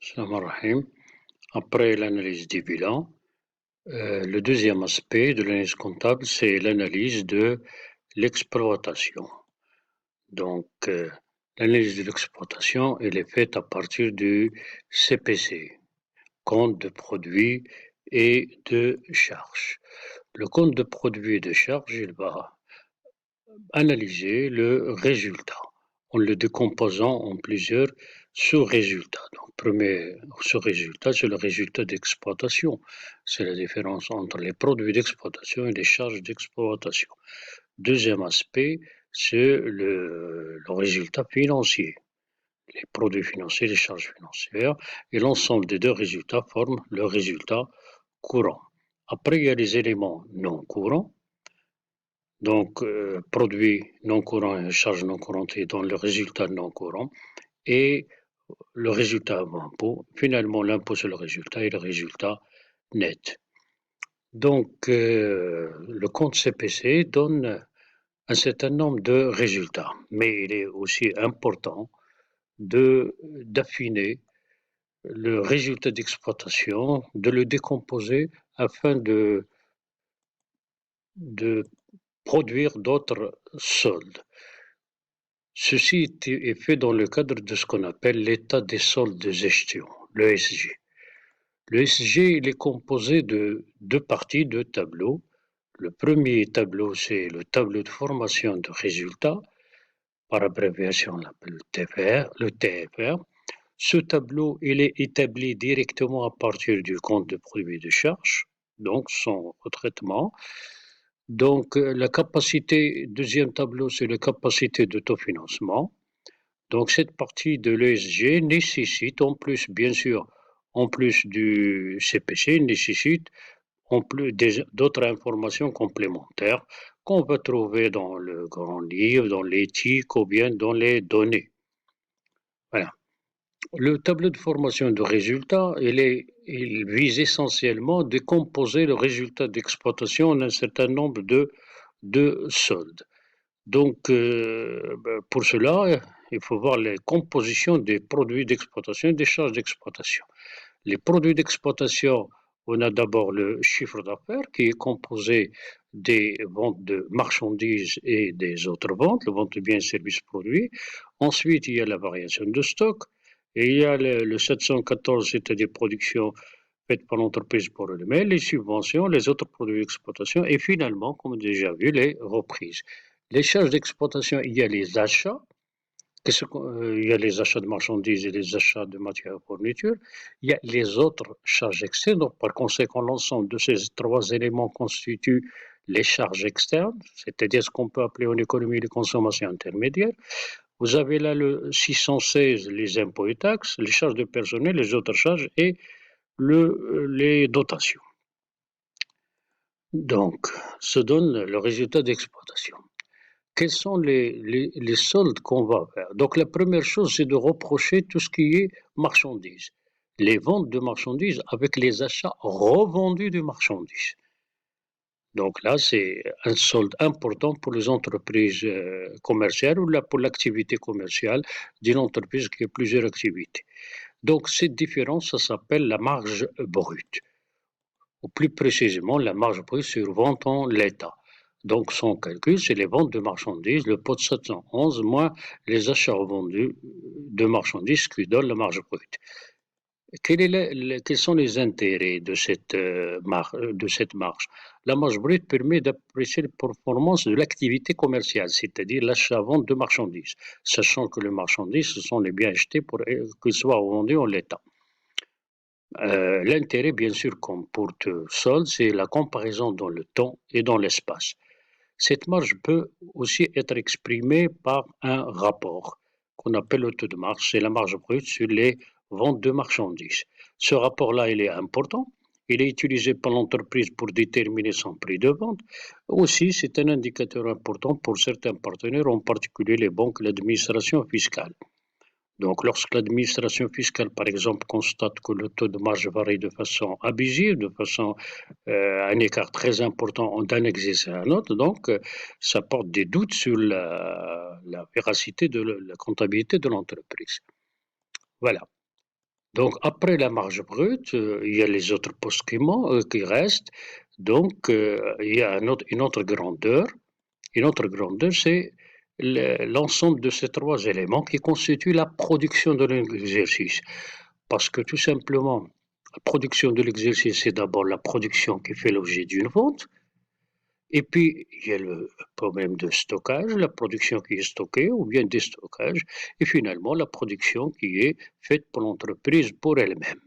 Salam Rahim. Après l'analyse des bilans, le deuxième aspect de l'analyse comptable, c'est l'analyse de l'exploitation. Donc, l'analyse de l'exploitation, elle est faite à partir du CPC, compte de produits et de charges. Le compte de produits et de charges, il va analyser le résultat en le décomposant en plusieurs sous-résultats. Donc, premier sous-résultat, c'est le résultat d'exploitation. C'est la différence entre les produits d'exploitation et les charges d'exploitation. Deuxième aspect, c'est le résultat financier. Les produits financiers, les charges financières, et l'ensemble des deux résultats forment le résultat courant. Après, il y a les éléments non courants. Donc, produits non courants et charges non courantes dans le résultat non courant et le résultat avant impôt. Finalement, l'impôt c'est le résultat et le résultat net. Donc, le compte CPC donne un certain nombre de résultats, mais il est aussi important d'affiner le résultat d'exploitation, de le décomposer afin de produire d'autres soldes. Ceci est fait dans le cadre de ce qu'on appelle l'état des soldes de gestion, l'ESG. L'ESG, il est composé de deux parties, deux tableaux. Le premier tableau, c'est le tableau de formation de résultats, par abréviation on l'appelle le TFR. Ce tableau, il est établi directement à partir du compte de produits de charge, donc son retraitement. Donc la capacité, deuxième tableau, c'est la capacité d'autofinancement. Donc cette partie de l'ESG nécessite en plus, bien sûr, en plus du CPC, nécessite en plus d'autres informations complémentaires qu'on va trouver dans le grand livre, dans l'éthique ou bien dans les données. Voilà. Le tableau de formation de résultats, il vise essentiellement à décomposer le résultat d'exploitation en un certain nombre de soldes. Donc, pour cela, il faut voir les compositions des produits d'exploitation et des charges d'exploitation. Les produits d'exploitation, on a d'abord le chiffre d'affaires qui est composé des ventes de marchandises et des autres ventes, les ventes de biens, services, produits. Ensuite, il y a la variation de stock et il y a le 714, c'est-à-dire production faite par l'entreprise pour elle-même, les subventions, les autres produits d'exploitation et finalement, comme déjà vu, les reprises. Les charges d'exploitation, il y a les achats, il y a les achats de marchandises et les achats de matières et fournitures. Il y a les autres charges externes. Donc, par conséquent, l'ensemble de ces trois éléments constituent les charges externes, c'est-à-dire ce qu'on peut appeler en économie les consommations intermédiaires. Vous avez là le 616, les impôts et taxes, les charges de personnel, les autres charges et les dotations. Donc, se donne le résultat d'exploitation. Quels sont les soldes qu'on va faire? Donc la première chose, c'est de reprocher tout ce qui est marchandises. Les ventes de marchandises avec les achats revendus de marchandises. Donc là, c'est un solde important pour les entreprises commerciales ou là, pour l'activité commerciale d'une entreprise qui a plusieurs activités. Donc cette différence, ça s'appelle la marge brute. Ou plus précisément, la marge brute sur vente en l'état. Donc son calcul, c'est les ventes de marchandises, le pot de 711 moins les achats revendus de marchandises qui donnent la marge brute. Quels sont les intérêts de cette marge? La marge brute permet d'apprécier les performances de l'activité commerciale, c'est-à-dire l'achat-vente de marchandises, sachant que les marchandises, ce sont les biens achetés pour qu'ils soient revendus en l'état. L'intérêt, bien sûr, comme pour tout solde, c'est la comparaison dans le temps et dans l'espace. Cette marge peut aussi être exprimée par un rapport qu'on appelle le taux de marge, c'est la marge brute sur les ventes de marchandises. Ce rapport-là, il est important. Il est utilisé par l'entreprise pour déterminer son prix de vente. Aussi, c'est un indicateur important pour certains partenaires, en particulier les banques et l'administration fiscale. Donc, lorsque l'administration fiscale, par exemple, constate que le taux de marge varie de façon abusive, de façon un écart très important d'un exercice à un autre, donc ça porte des doutes sur la véracité de la comptabilité de l'entreprise. Voilà. Donc, après la marge brute, il y a les autres postes qui restent. Donc, il y a une autre grandeur. Une autre grandeur, c'est l'ensemble de ces trois éléments qui constituent la production de l'exercice. Parce que tout simplement, la production de l'exercice, c'est d'abord la production qui fait l'objet d'une vente. Et puis, il y a le problème de stockage, la production qui est stockée ou bien déstockage, et finalement la production qui est faite pour l'entreprise pour elle-même.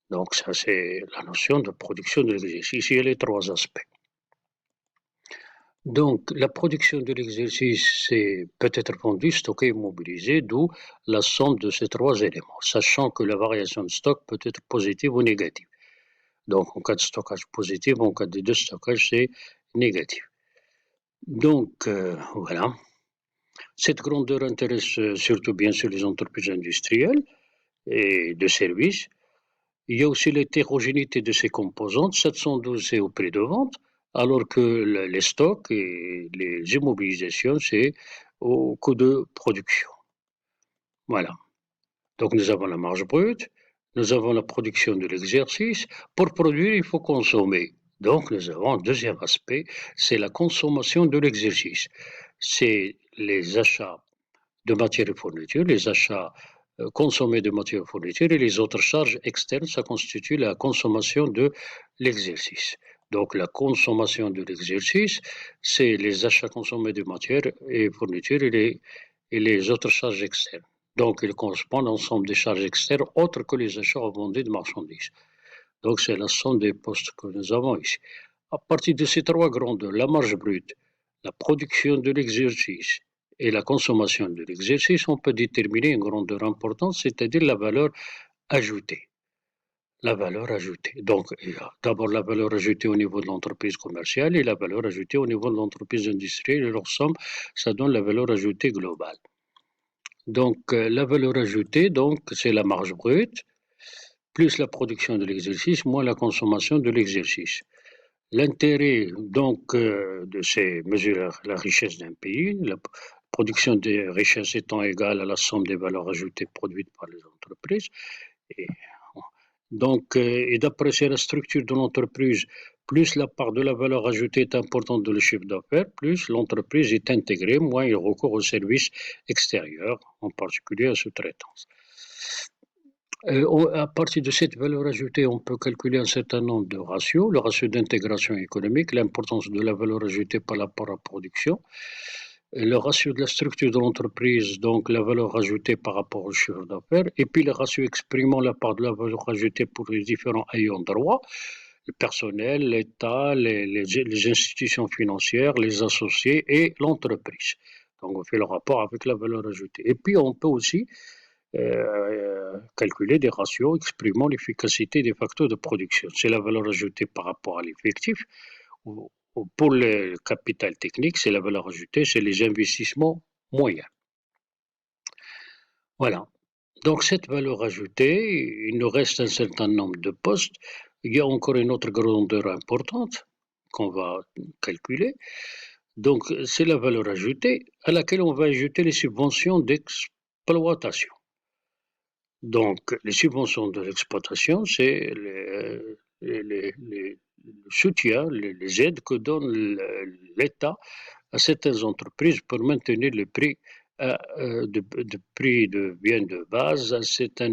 Donc ça, c'est la notion de production de l'exercice. Il y a les trois aspects. Donc la production de l'exercice, c'est peut-être vendu, stocké, mobilisé, d'où la somme de ces trois éléments, sachant que la variation de stock peut être positive ou négative. Donc en cas de stockage positif, en cas de déstockage, c'est négatif. Donc voilà. Cette grandeur intéresse surtout bien sûr les entreprises industrielles et de services. Il y a aussi l'hétérogénéité de ces composantes. 712, c'est au prix de vente, alors que les stocks et les immobilisations, c'est au coût de production. Voilà. Donc nous avons la marge brute, nous avons la production de l'exercice. Pour produire, il faut consommer. Donc nous avons un deuxième aspect, c'est la consommation de l'exercice. C'est les achats de matières et fournitures, les achats consommés de matières et fournitures et les autres charges externes, ça constitue la consommation de l'exercice. Donc la consommation de l'exercice, c'est les achats consommés de matières et fournitures et les autres charges externes. Donc il correspond à l'ensemble des charges externes autres que les achats revendus de marchandises. Donc c'est la somme des postes que nous avons ici. À partir de ces trois grandeurs, la marge brute, la production de l'exercice et la consommation de l'exercice, on peut déterminer une grandeur importante, c'est-à-dire la valeur ajoutée. La valeur ajoutée. Donc, il y a d'abord la valeur ajoutée au niveau de l'entreprise commerciale et la valeur ajoutée au niveau de l'entreprise industrielle. Et leur somme, ça donne la valeur ajoutée globale. Donc, la valeur ajoutée, donc, c'est la marge brute, plus la production de l'exercice, moins la consommation de l'exercice. L'intérêt donc de ces mesures, la richesse d'un pays, la production des richesses étant égale à la somme des valeurs ajoutées produites par les entreprises. Et, donc, et d'apprécier la structure de l'entreprise, plus la part de la valeur ajoutée est importante dans le chiffre d'affaires, plus l'entreprise est intégrée, moins il recourt aux services extérieurs, en particulier à sous-traitance. À partir de cette valeur ajoutée, on peut calculer un certain nombre de ratios. Le ratio d'intégration économique, l'importance de la valeur ajoutée par rapport à la production, le ratio de la structure de l'entreprise, donc la valeur ajoutée par rapport au chiffre d'affaires, et puis le ratio exprimant la part de la valeur ajoutée pour les différents ayants droit, le personnel, l'État, les institutions financières, les associés et l'entreprise. Donc on fait le rapport avec la valeur ajoutée. Et puis on peut aussi calculer des ratios exprimant l'efficacité des facteurs de production. C'est la valeur ajoutée par rapport à l'effectif. Pour le capital technique, c'est la valeur ajoutée, c'est les investissements moyens. Voilà. Donc cette valeur ajoutée, il nous reste un certain nombre de postes. Il y a encore une autre grandeur importante qu'on va calculer. Donc c'est la valeur ajoutée à laquelle on va ajouter les subventions d'exploitation. Donc, les subventions de l'exploitation, c'est le soutien, les aides que donne l'État à certaines entreprises pour maintenir le prix de prix de biens de base à un certain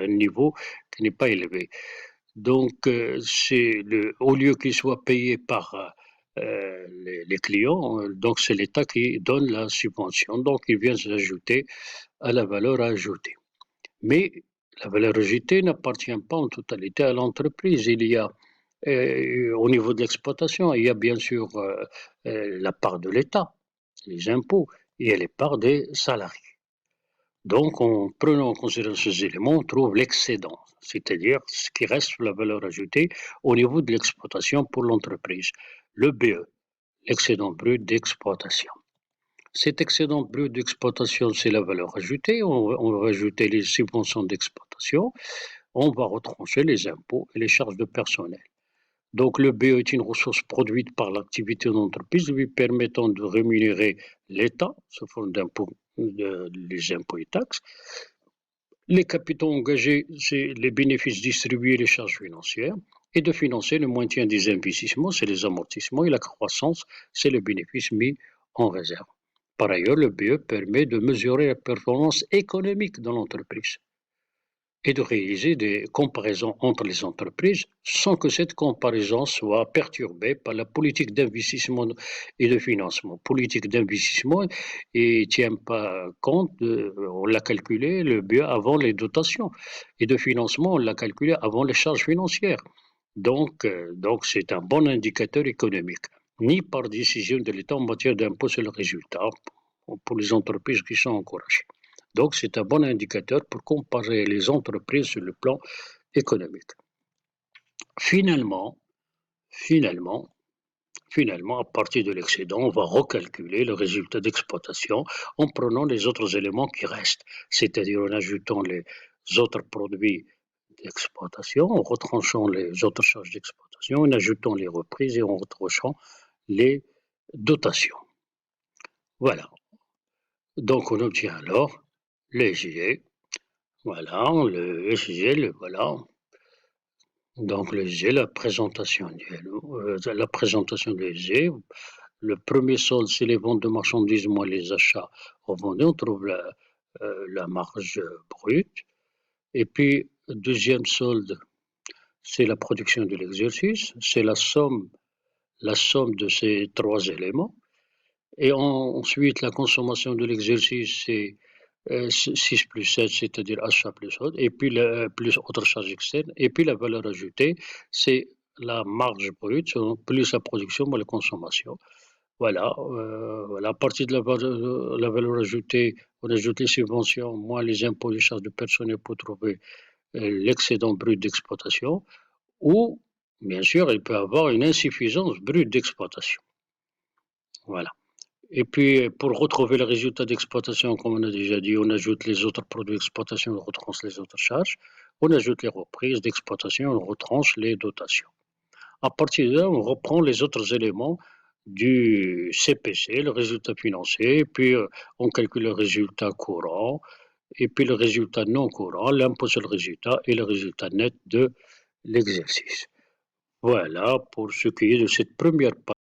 niveau qui n'est pas élevé. Donc, au lieu qu'il soit payé par les clients, donc c'est l'État qui donne la subvention. Donc, il vient s'ajouter à la valeur ajoutée. Mais la valeur ajoutée n'appartient pas en totalité à l'entreprise. Il y a, au niveau de l'exploitation, il y a bien sûr la part de l'État, les impôts, et les parts des salariés. Donc, en prenant en considération ces éléments, on trouve l'excédent, c'est-à-dire ce qui reste sur la valeur ajoutée au niveau de l'exploitation pour l'entreprise, le BE, l'excédent brut d'exploitation. Cet excédent brut d'exploitation, c'est la valeur ajoutée. On va ajouter les subventions d'exploitation. On va retrancher les impôts et les charges de personnel. Donc, le BE est une ressource produite par l'activité d'entreprise lui permettant de rémunérer l'État sous forme d'impôts, les impôts et taxes, Les capitaux engagés, c'est les bénéfices distribués, les charges financières, et de financer le maintien des investissements, c'est les amortissements, et la croissance, c'est les bénéfices mis en réserve. Par ailleurs, le BE permet de mesurer la performance économique de l'entreprise et de réaliser des comparaisons entre les entreprises sans que cette comparaison soit perturbée par la politique d'investissement et de financement. Politique d'investissement et tient pas compte, on l'a calculé le BE avant les dotations et de financement, on l'a calculé avant les charges financières. Donc c'est un bon indicateur économique, ni par décision de l'État en matière d'impôt sur le résultat pour les entreprises qui sont encouragées. Donc, c'est un bon indicateur pour comparer les entreprises sur le plan économique. Finalement, finalement, à partir de l'excédent, on va recalculer le résultat d'exploitation en prenant les autres éléments qui restent, c'est-à-dire en ajoutant les autres produits d'exploitation, en retranchant les autres charges d'exploitation, en ajoutant les reprises et en retranchant les dotations. Voilà. Donc, on obtient alors le SG. Voilà, le SG, voilà. Donc, le SG, la présentation du SG. Le premier solde, c'est les ventes de marchandises moins les achats revendus. On trouve la marge brute. Et puis, deuxième solde, c'est la production de l'exercice. C'est la somme de ces trois éléments. Et ensuite, la consommation de l'exercice, c'est 6 plus 7, c'est-à-dire achat plus autre, et puis plus autre charge externe. Et puis la valeur ajoutée, c'est la marge brute plus la production moins la consommation. Voilà, voilà. À partir de la valeur ajoutée, on ajoute les subventions moins les impôts et les charges de personnel pour trouver l'excédent brut d'exploitation. Ou, bien sûr, il peut y avoir une insuffisance brute d'exploitation. Voilà. Et puis, pour retrouver le résultat d'exploitation, comme on a déjà dit, on ajoute les autres produits d'exploitation, on retranche les autres charges. On ajoute les reprises d'exploitation, on retranche les dotations. À partir de là, on reprend les autres éléments du CPC, le résultat financier, et puis on calcule le résultat courant, et puis le résultat non courant, l'impôt sur le résultat et le résultat net de l'exercice. Voilà pour ce qui est de cette première partie.